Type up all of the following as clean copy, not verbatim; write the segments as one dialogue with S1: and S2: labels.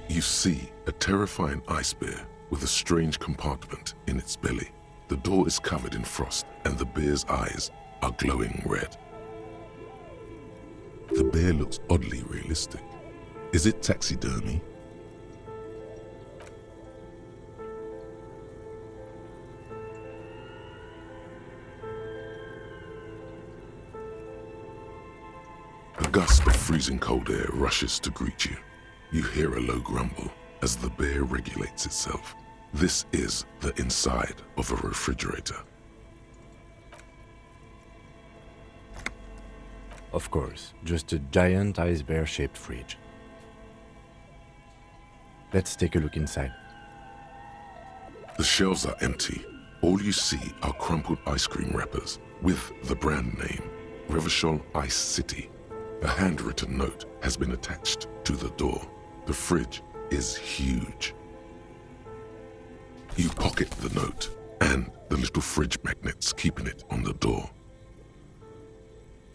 S1: You see a terrifying ice bear with a strange compartment in its belly. The door is covered in frost and the bear's eyes are glowing red. The bear looks oddly realistic. Is it taxidermy? A gust of freezing cold air rushes to greet you. You hear a low grumble as the bear regulates itself. This is the inside of a refrigerator.
S2: Of course, just a giant ice bear-shaped fridge. Let's take a look inside.
S1: The shelves are empty. All you see are crumpled ice cream wrappers with the brand name, Revachol Ice City. A handwritten note has been attached to the door. The fridge is huge. You pocket the note and the little fridge magnets keeping it on the door.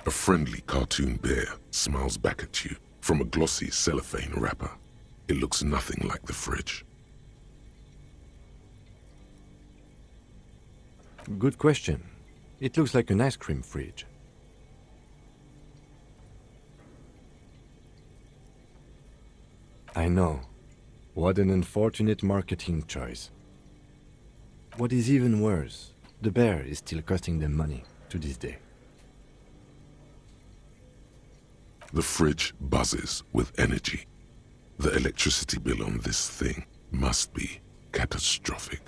S1: A friendly cartoon bear smiles back at you from a glossy cellophane wrapper. It looks nothing like the fridge.
S2: Good question. It looks like an ice cream fridge. I know. What an unfortunate marketing choice. What is even worse, the bear is still costing them money to this day.
S1: The fridge buzzes with energy. The electricity bill on this thing must be catastrophic.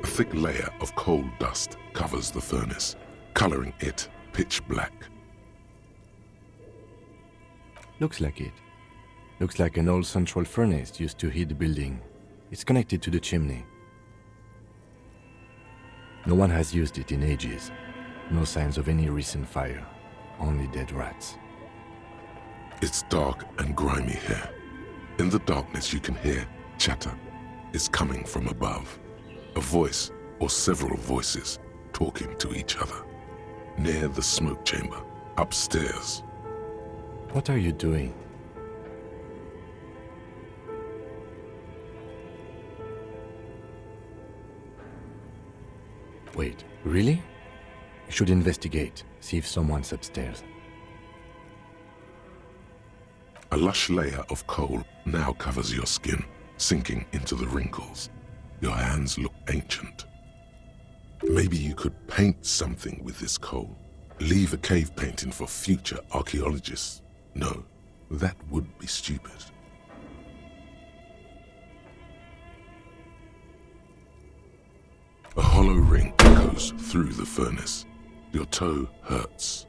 S1: A thick layer of coal dust covers the furnace, coloring it pitch black.
S2: Looks like it. Looks like an old central furnace used to heat the building. It's connected to the chimney. No one has used it in ages. No signs of any recent fire. Only dead rats.
S1: It's dark and grimy here. In the darkness you can hear chatter. It's coming from above. A voice or several voices talking to each other. Near the smoke chamber, upstairs.
S2: What are you doing? Wait, really? You should investigate, see if someone's upstairs.
S1: A lush layer of coal now covers your skin, sinking into the wrinkles. Your hands look ancient. Maybe you could paint something with this coal. Leave a cave painting for future archaeologists. No, that would be stupid. A hollow ring echoes through the furnace. Your toe hurts.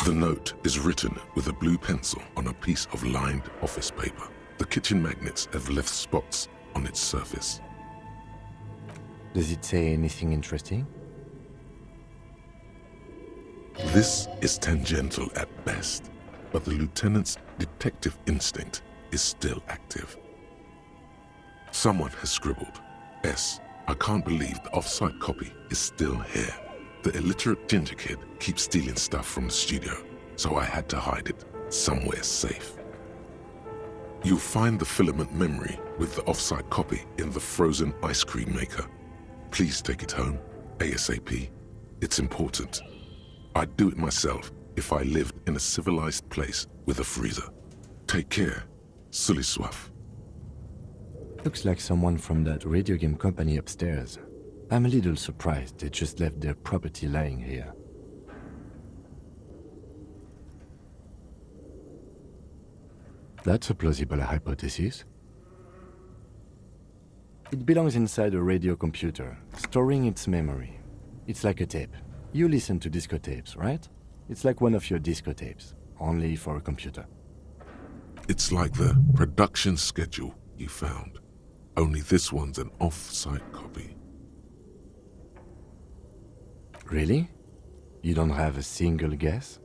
S1: The note is written with a blue pencil on a piece of lined office paper. The kitchen magnets have left spots on its surface.
S2: Does it say anything interesting?
S1: This is tangential at best, but the lieutenant's detective instinct is still active. Someone has scribbled, S. I can't believe the off-site copy is still here. The illiterate ginger kid keeps stealing stuff from the studio, so I had to hide it somewhere safe. You'll find the filament memory with the off-site copy in the frozen ice cream maker. Please take it home, ASAP. It's important. I'd do it myself if I lived in a civilized place with a freezer. Take care, Suliswaf.
S2: Looks like someone from that radio game company upstairs. I'm a little surprised they just left their property lying here. That's a plausible hypothesis. It belongs inside a radio computer, storing its memory. It's like a tape. You listen to disco tapes, right? It's like one of your disco tapes, only for a computer.
S1: It's like the production schedule you found. Only this one's an off-site copy.
S2: Really? You don't have a single guess?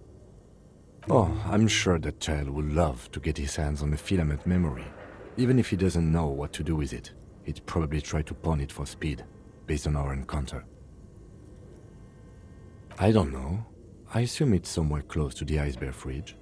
S2: Oh, I'm sure that child would love to get his hands on a filament memory. Even if he doesn't know what to do with it, he'd probably try to pawn it for speed, based on our encounter. I don't know. I assume it's somewhere close to the Ice Bear fridge.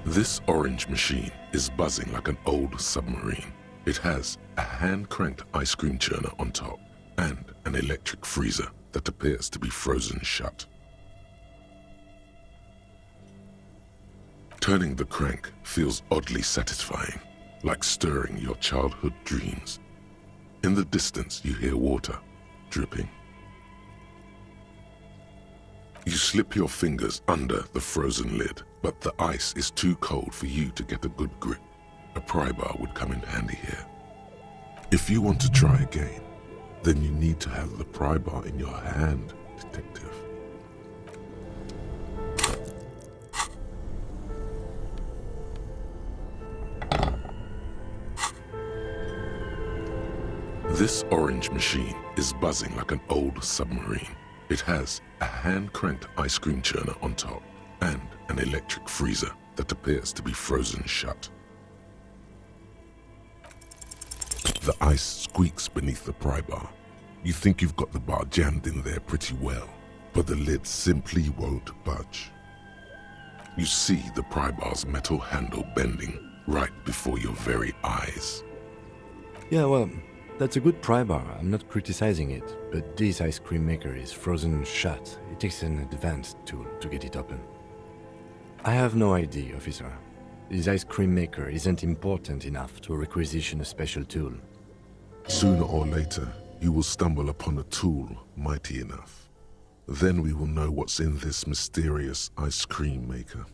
S1: This orange machine is buzzing like an old submarine. It has a hand-cranked ice cream churner on top and an electric freezer that appears to be frozen shut. Turning the crank feels oddly satisfying, like stirring your childhood dreams. In the distance, you hear water dripping. You slip your fingers under the frozen lid, but the ice is too cold for you to get a good grip. A pry bar would come in handy here. If you want to try again, then you need to have the pry bar in your hand, detective. This orange machine is buzzing like an old submarine. It has a hand-cranked ice cream churner on top and an electric freezer that appears to be frozen shut. The ice squeaks beneath the pry bar. You think you've got the bar jammed in there pretty well, but the lid simply won't budge. You see the pry bar's metal handle bending right before your very eyes.
S2: Yeah, well, that's a good pry bar. I'm not criticizing it, but this ice cream maker is frozen shut. It takes an advanced tool to get it open. I have no idea, officer. This ice cream maker isn't important enough to requisition a special tool.
S1: Sooner or later, you will stumble upon a tool mighty enough. Then we will know what's in this mysterious ice cream maker.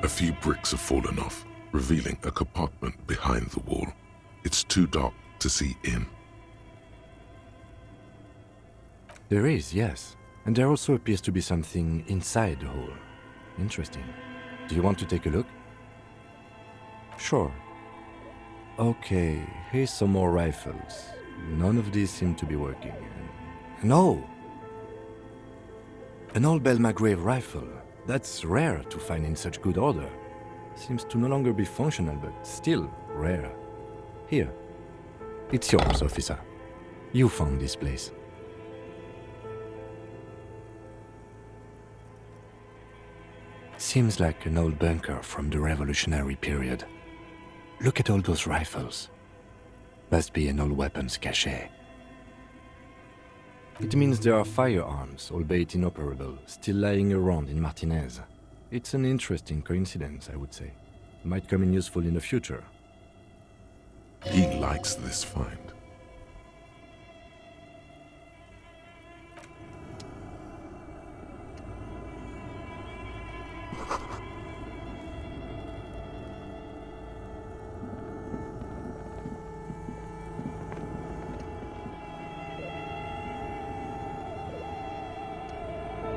S1: A few bricks have fallen off, revealing a compartment behind the wall. It's too dark to see in.
S2: There is, yes. And there also appears to be something inside the hole. Interesting. Do you want to take a look? Sure. Okay, here's some more rifles. None of these seem to be working. No! An old Belmagrave rifle. That's rare to find in such good order. Seems to no longer be functional, but still rare. Here. It's yours, officer. You found this place. Seems like an old bunker from the revolutionary period. Look at all those rifles. Must be an old weapons cache. It means there are firearms, albeit inoperable, still lying around in Martinez. It's an interesting coincidence, I would say. Might come in useful in the future.
S1: He likes this find.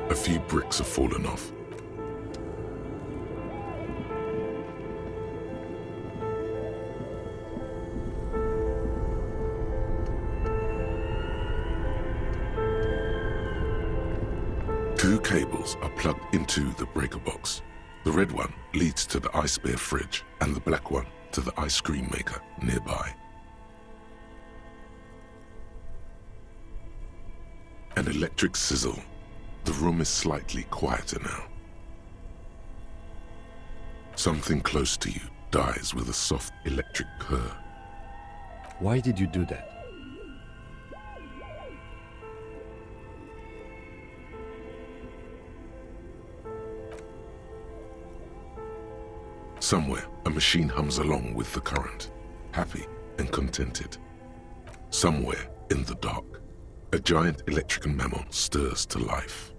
S1: A few bricks have fallen off. Two cables are plugged into the breaker box. The red one leads to the ice bear fridge and the black one to the ice cream maker nearby. An electric sizzle. The room is slightly quieter now. Something close to you dies with a soft electric purr.
S2: Why did you do that?
S1: Somewhere, a machine hums along with the current, happy and contented. Somewhere, in the dark, a giant electrical mammal stirs to life.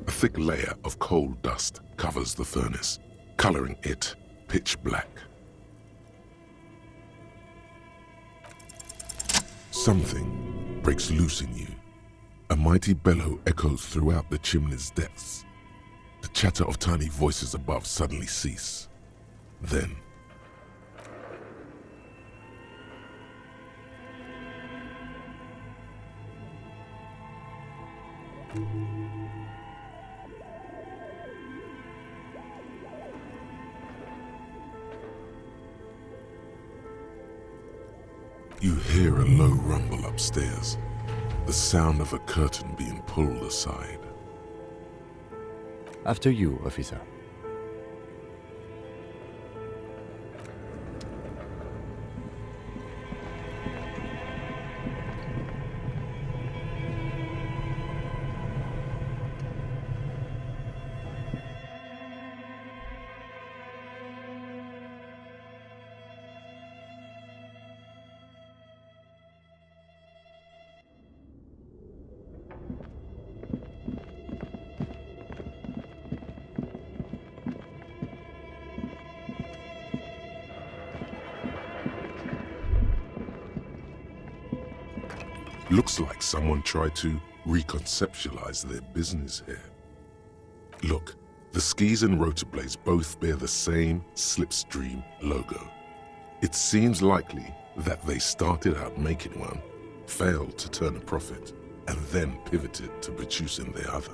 S1: A thick layer of coal dust covers the furnace, coloring it pitch black. Something breaks loose in you. A mighty bellow echoes throughout the chimney's depths. The chatter of tiny voices above suddenly cease. Then, you hear a low rumble upstairs, the sound of a curtain being pulled aside.
S2: After you, officer.
S1: Looks like someone tried to reconceptualize their business here. Look, the skis and rotor blades both bear the same Slipstream logo. It seems likely that they started out making one, failed to turn a profit, and then pivoted to producing the other.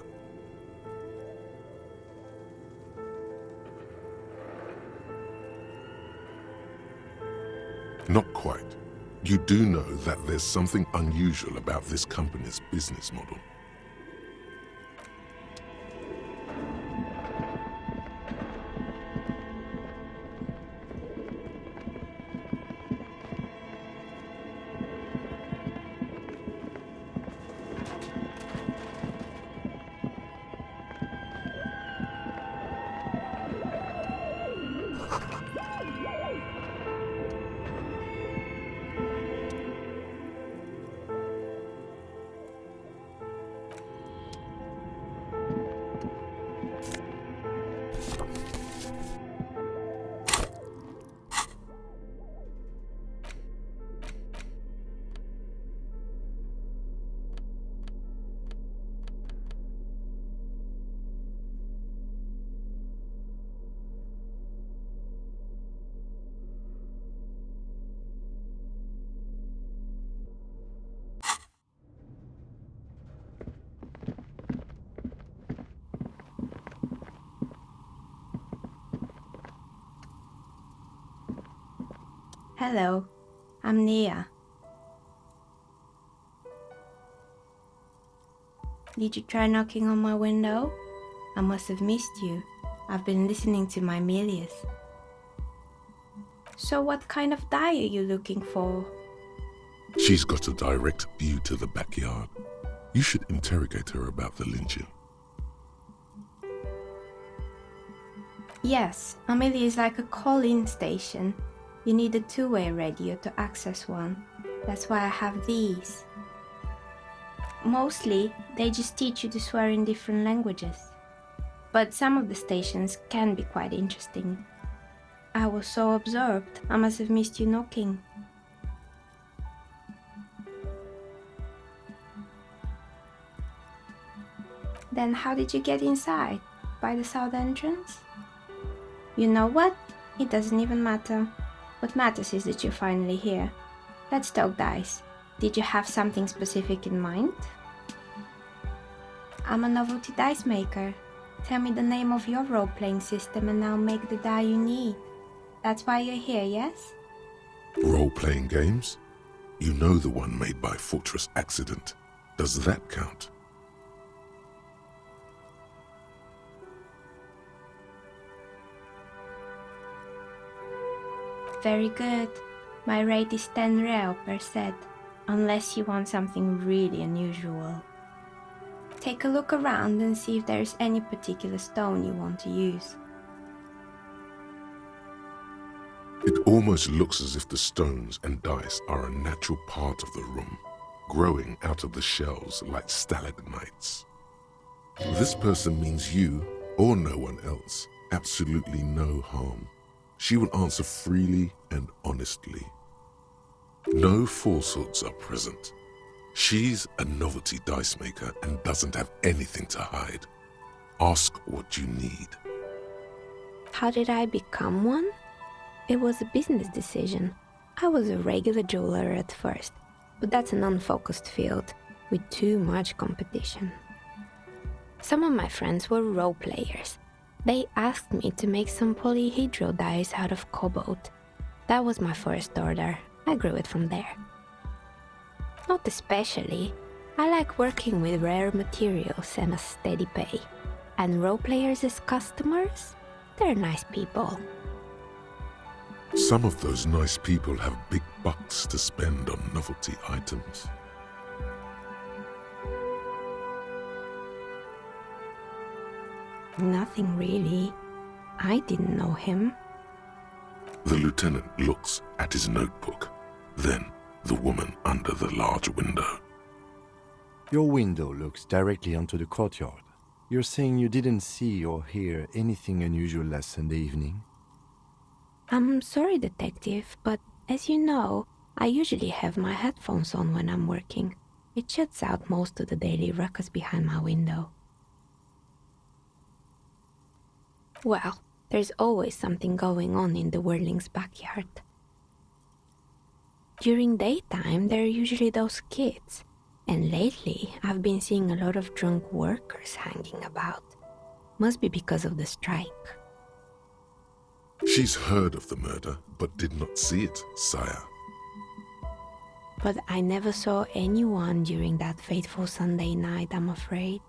S1: Not quite. You do know that there's something unusual about this company's business model.
S3: Hello, I'm Nia. Did you try knocking on my window? I must have missed you. I've been listening to my Milius. So what kind of dye are you looking for?
S1: She's got a direct view to the backyard. You should interrogate her about the lynching.
S3: Yes, Amelia is like a call-in station. You need a two-way radio to access one. That's why I have these. Mostly, they just teach you to swear in different languages. But some of the stations can be quite interesting. I was so absorbed, I must have missed you knocking. Then how did you get inside? By the south entrance? You know what? It doesn't even matter. What matters is that you're finally here. Let's talk dice. Did you have something specific in mind? I'm a novelty dice maker. Tell me the name of your role-playing system and I'll make the die you need. That's why you're here, yes?
S1: Role-playing games? You know the one made by Fortress Accident. Does that count?
S3: Very good. My rate is 10 real per set, unless you want something really unusual. Take a look around and see if there's any particular stone you want to use.
S1: It almost looks as if the stones and dice are a natural part of the room, growing out of the shells like stalagmites. This person means you, or no one else, absolutely no harm. She will answer freely and honestly. No falsehoods are present. She's a novelty dice maker and doesn't have anything to hide. Ask what you need.
S4: How did I become one? It was a business decision. I was a regular jeweler at first, but that's an unfocused field with too much competition. Some of my friends were role players. They asked me to make some polyhedral dice out of cobalt. That was my first order. I grew it from there. Not especially. I like working with rare materials and a steady pay. And role players as customers? They're nice people.
S1: Some of those nice people have big bucks to spend on novelty items.
S4: Nothing really. I didn't know him.
S1: The lieutenant looks at his notebook, then the woman under the large window.
S2: Your window looks directly onto the courtyard. You're saying you didn't see or hear anything unusual last Sunday evening?
S4: I'm sorry, detective, but as you know, I usually have my headphones on when I'm working. It shuts out most of the daily ruckus behind my window. Well, there's always something going on in the Whirling's backyard. During daytime, there are usually those kids, and lately I've been seeing a lot of drunk workers hanging about. Must be because of the strike.
S1: She's heard of the murder, but did not see it, sire.
S4: But I never saw anyone during that fateful Sunday night, I'm afraid.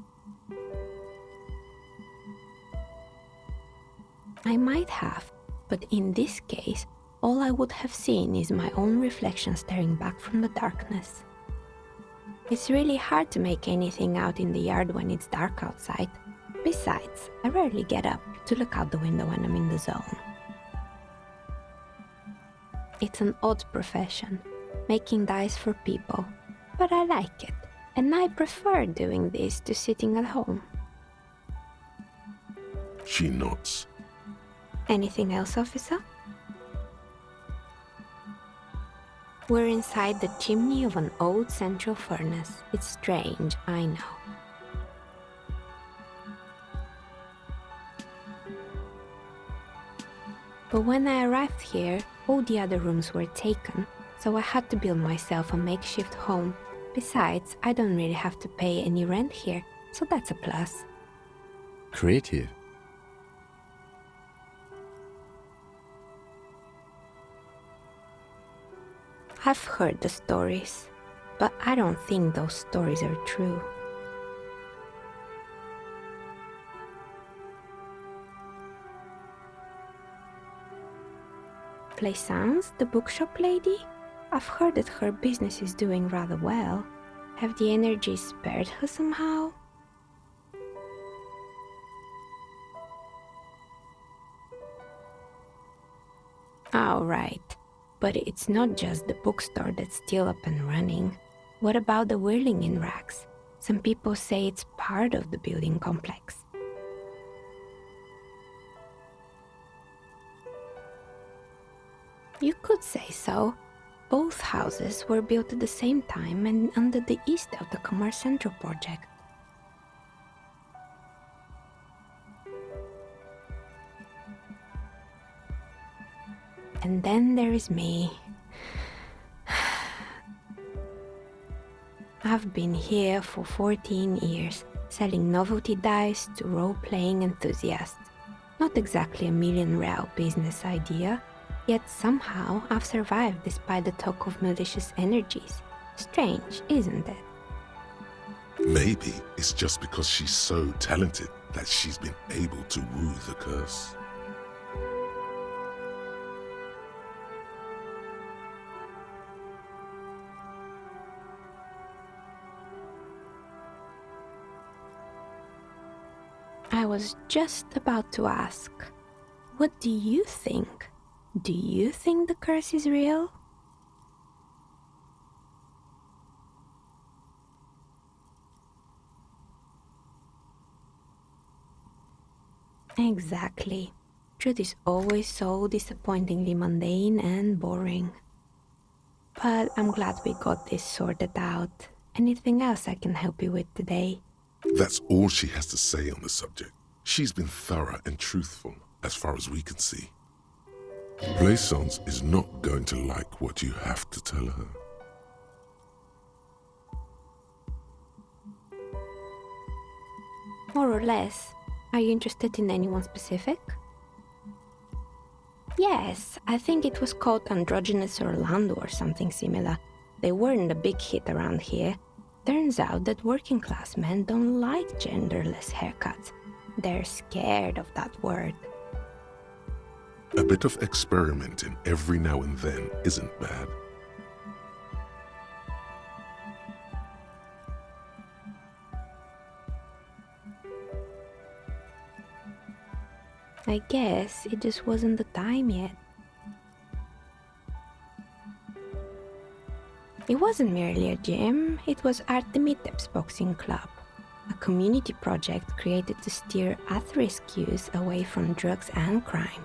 S4: I might have, but in this case, all I would have seen is my own reflection staring back from the darkness. It's really hard to make anything out in the yard when it's dark outside. Besides, I rarely get up to look out the window when I'm in the zone. It's an odd profession, making dice for people, but I like it, and I prefer doing this to sitting at home.
S1: She nods.
S4: Anything else, officer? We're inside the chimney of an old central furnace. It's strange, I know. But when I arrived here, all the other rooms were taken, so I had to build myself a makeshift home. Besides, I don't really have to pay any rent here, so that's a plus.
S2: Creative.
S4: I've heard the stories, but I don't think those stories are true. Plaisance, the bookshop lady? I've heard that her business is doing rather well. Have the energies spared her somehow? Oh, right. But it's not just the bookstore that's still up and running. What about the whirling in racks? Some people say it's part of the building complex. You could say so. Both houses were built at the same time and under the east of the Commerce Central project. And then there is me. I've been here for 14 years, selling novelty dice to role-playing enthusiasts. Not exactly a million-real business idea, yet somehow I've survived despite the talk of malicious energies. Strange, isn't it?
S1: Maybe it's just because she's so talented that she's been able to woo the curse.
S4: I was just about to ask, what do you think? Do you think the curse is real? Exactly. Truth is always so disappointingly mundane and boring. But I'm glad we got this sorted out. Anything else I can help you with today?
S1: That's all she has to say on the subject. She's been thorough and truthful, as far as we can see. Plaisance is not going to like what you have to tell her.
S4: More or less. Are you interested in anyone specific? Yes, I think it was called Androgynous Orlando or something similar. They weren't a big hit around here. Turns out that working class men don't like genderless haircuts. They're scared of that word.
S1: A bit of experimenting every now and then isn't bad.
S4: I guess it just wasn't the time yet. It wasn't merely a gym, it was Artemiteps Boxing Club, a community project created to steer at-risk youth away from drugs and crime.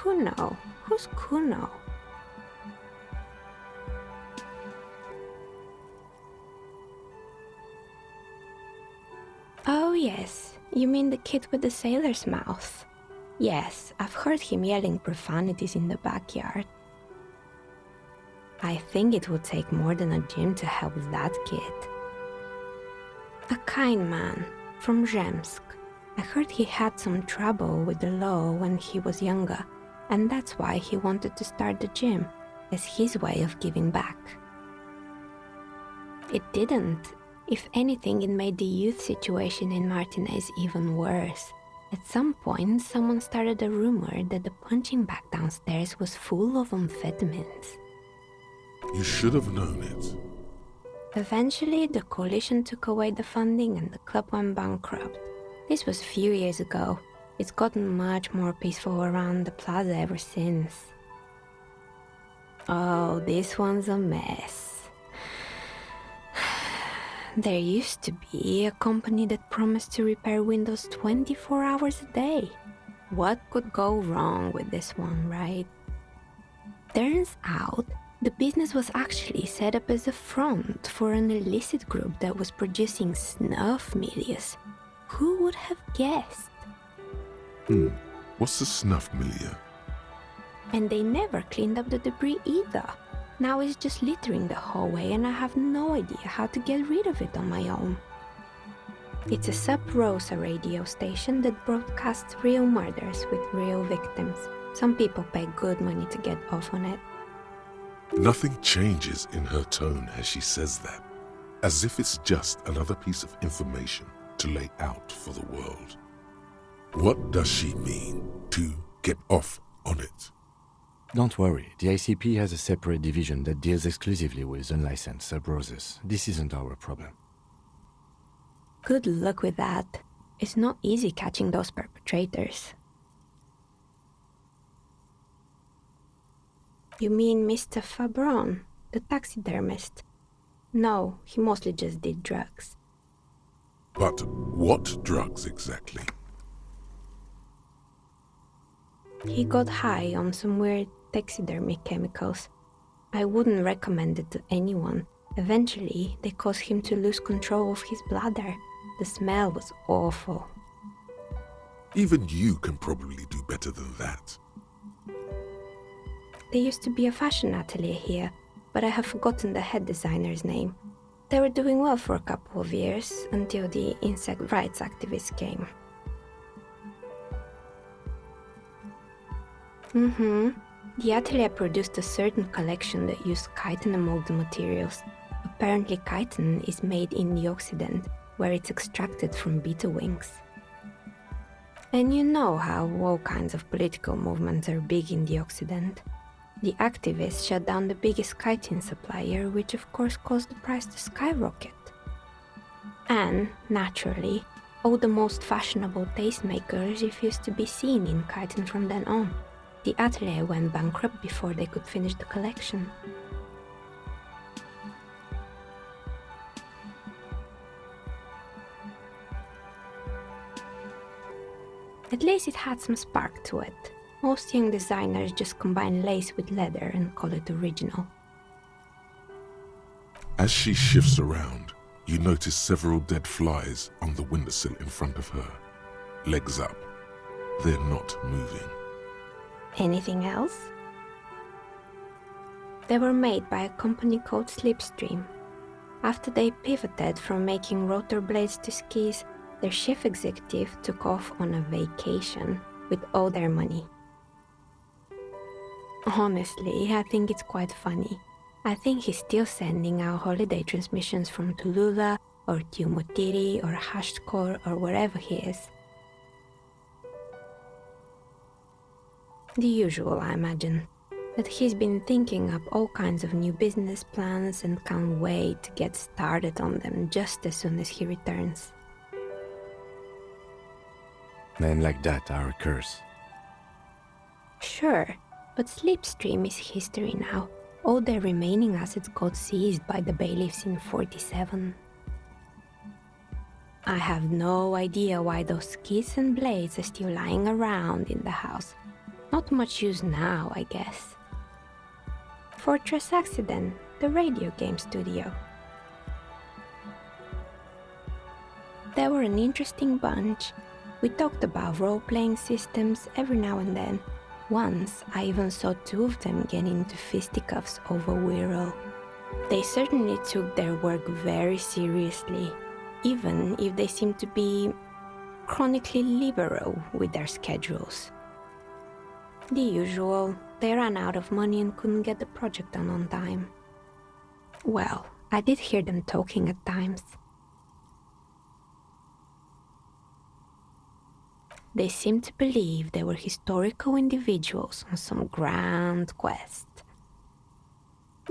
S4: Kuno? Who's Kuno? Oh yes, you mean the kid with the sailor's mouth. Yes, I've heard him yelling profanities in the backyard. I think it would take more than a gym to help that kid. A kind man from Zemsk. I heard he had some trouble with the law when he was younger, and that's why he wanted to start the gym, as his way of giving back. It didn't. If anything, it made the youth situation in Martinez even worse. At some point, someone started a rumor that the punching bag downstairs was full of amphetamines.
S1: You should have known it.
S4: Eventually, the coalition took away the funding and the club went bankrupt. This was a few years ago. It's gotten much more peaceful around the plaza ever since. Oh, this one's a mess. There used to be a company that promised to repair windows 24 hours a day. What could go wrong with this one, right? Turns out, the business was actually set up as a front for an illicit group that was producing snuff milias. Who would have guessed?
S1: What's the snuff milieu?
S4: And they never cleaned up the debris either. Now it's just littering the hallway and I have no idea how to get rid of it on my own. It's a Sub Rosa radio station that broadcasts real murders with real victims. Some people pay good money to get off on it.
S1: Nothing changes in her tone as she says that, as if it's just another piece of information to lay out for the world. What does she mean to get off on it?
S2: Don't worry, the ICP has a separate division that deals exclusively with unlicensed sub-roses. This isn't our problem.
S4: Good luck with that. It's not easy catching those perpetrators. You mean Mr. Fabron, the taxidermist? No, he mostly just did drugs.
S1: But what drugs exactly?
S4: He got high on some weird taxidermy chemicals. I wouldn't recommend it to anyone. Eventually, they caused him to lose control of his bladder. The smell was awful.
S1: Even you can probably do better than that.
S4: There used to be a fashion atelier here, but I have forgotten the head designer's name. They were doing well for a couple of years, until the insect rights activists came. The atelier produced a certain collection that used chitin among the materials. Apparently chitin is made in the Occident, where it's extracted from beetle wings. And you know how all kinds of political movements are big in the Occident. The activists shut down the biggest chitin supplier, which of course caused the price to skyrocket. And, naturally, all the most fashionable tastemakers refused to be seen in chitin from then on. The atelier went bankrupt before they could finish the collection. At least it had some spark to it. Most young designers just combine lace with leather and call it original.
S1: As she shifts around, you notice several dead flies on the windowsill in front of her. Legs up. They're not moving.
S4: Anything else? They were made by a company called Slipstream. After they pivoted from making rotor blades to skis, their chief executive took off on a vacation with all their money. Honestly, I think it's quite funny. I think he's still sending out holiday transmissions from Tulula or Tiumotiri or Hashtkor or wherever he is. The usual, I imagine. That he's been thinking up all kinds of new business plans and can't wait to get started on them just as soon as he returns.
S2: Men like that are a curse.
S4: Sure, but Slipstream is history now. All their remaining assets got seized by the bailiffs in 47. I have no idea why those skis and blades are still lying around in the house. Not much use now, I guess. Fortress Accident, the radio game studio. They were an interesting bunch. We talked about role-playing systems every now and then. Once, I even saw two of them get into fisticuffs over Wirral. They certainly took their work very seriously, even if they seemed to be chronically liberal with their schedules. The usual, they ran out of money and couldn't get the project done on time. Well, I did hear them talking at times. They seemed to believe they were historical individuals on some grand quest.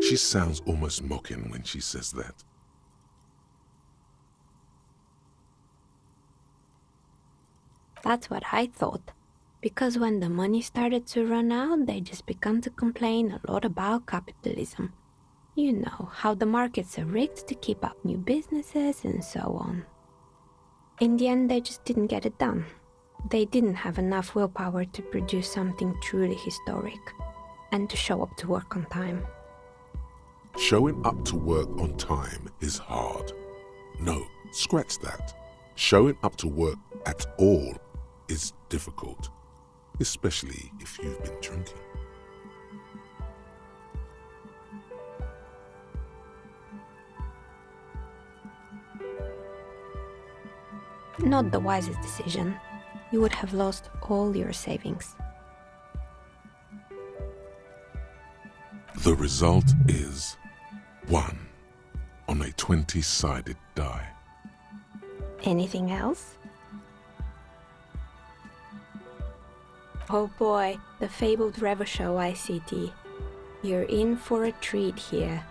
S1: She sounds almost mocking when she says that.
S4: That's what I thought, because when the money started to run out, they just began to complain a lot about capitalism. You know, how the markets are rigged to keep up new businesses and so on. In the end, they just didn't get it done. They didn't have enough willpower to produce something truly historic, and to show up to work on time.
S1: Showing up to work on time is hard. No, scratch that. Showing up to work at all is difficult, especially if you've been drinking.
S4: Not the wisest decision. You would have lost all your savings.
S1: The result is 1 on a 20-sided die.
S4: Anything else? Oh boy, the fabled Revachol ICT. You're in for a treat here.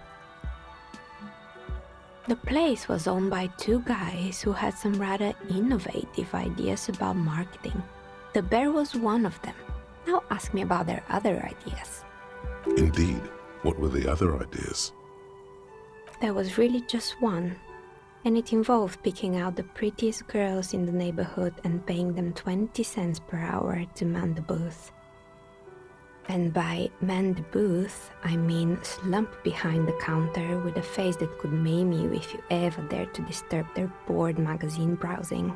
S4: The place was owned by two guys who had some rather innovative ideas about marketing. The bear was one of them. Now ask me about their other ideas.
S1: Indeed, what were the other ideas?
S4: There was really just one, and it involved picking out the prettiest girls in the neighborhood and paying them 20 cents per hour to man the booth. And by man the booth, I mean slump behind the counter with a face that could maim you if you ever dared to disturb their bored magazine browsing.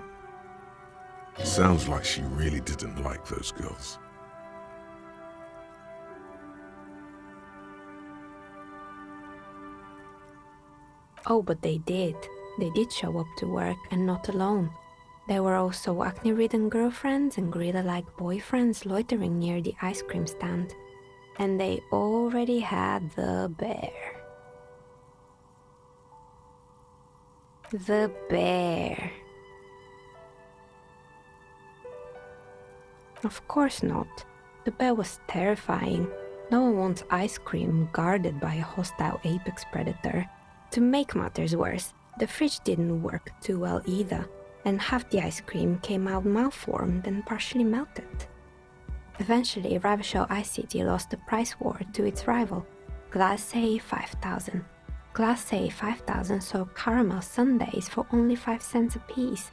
S1: Sounds like she really didn't like those girls.
S4: Oh, but they did. They did show up to work, and not alone. There were also acne-ridden girlfriends and gorilla-like boyfriends loitering near the ice cream stand. And they already had the bear. The bear. Of course not. The bear was terrifying. No one wants ice cream guarded by a hostile apex predator. To make matters worse, the fridge didn't work too well either, and half the ice cream came out malformed and partially melted. Eventually, Revachol ICT lost the price war to its rival, Glace 5000. Glace 5000 sold caramel sundaes for only 5 cents a piece,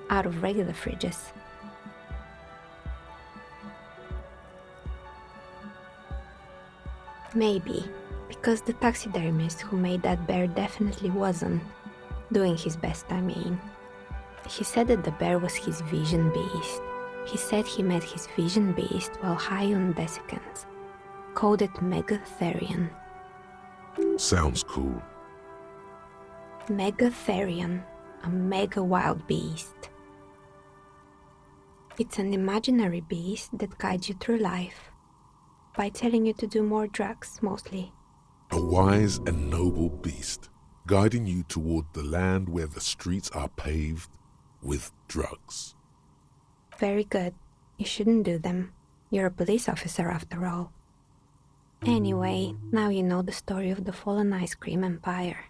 S4: out of regular fridges. Maybe, because the taxidermist who made that bear definitely wasn't doing his best, I mean. He said that the bear was his vision beast. He said he met his vision beast while high on desiccants. Called it Megatherion.
S1: Sounds cool.
S4: Megatherion, a mega wild beast. It's an imaginary beast that guides you through life by telling you to do more drugs, mostly.
S1: A wise and noble beast, guiding you toward the land where the streets are paved with drugs.
S4: Very good. You shouldn't do them. You're a police officer after all. Anyway, now you know the story of the fallen ice cream empire.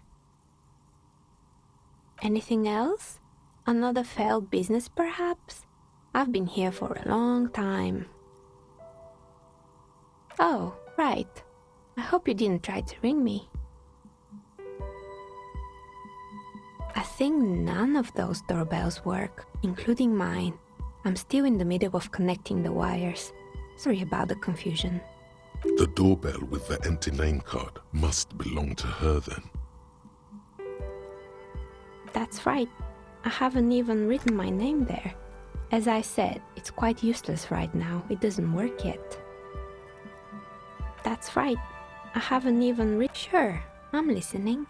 S4: Anything else? Another failed business, perhaps? I've been here for a long time. Oh, right. I hope you didn't try to ring me. I think none of those doorbells work, including mine. I'm still in the middle of connecting the wires. Sorry about the confusion.
S1: The doorbell with the empty name card must belong to her then.
S4: That's right. I haven't even written my name there. As I said, it's quite useless right now. It doesn't work yet. That's right. I haven't even written... Sure, I'm listening.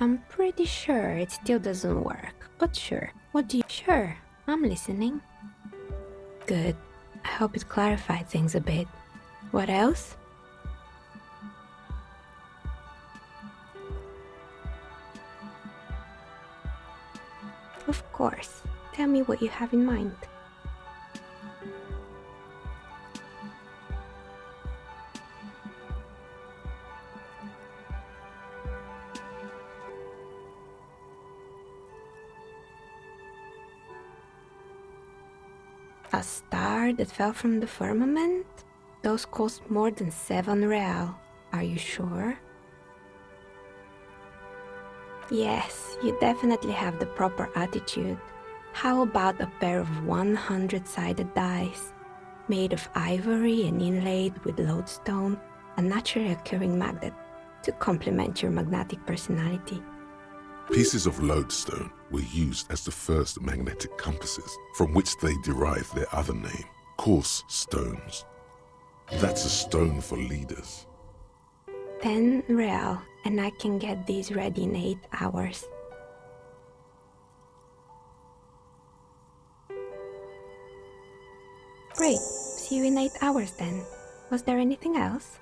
S4: I'm pretty sure it still doesn't work, but sure. What do you... Sure, I'm listening. Good. I hope it clarified things a bit. What else? Of course. Tell me what you have in mind. A star that fell from the firmament? Those cost more than 7 real. Are you sure? Yes, you definitely have the proper attitude. How about a pair of 100-sided dice, made of ivory and inlaid with lodestone, a naturally occurring magnet, to complement your magnetic personality?
S1: Pieces of lodestone were used as the first magnetic compasses, from which they derived their other name, coarse stones. That's a stone for leaders.
S4: 10 real, and I can get these ready in 8 hours. Great. See you in 8 hours then. Was there anything else?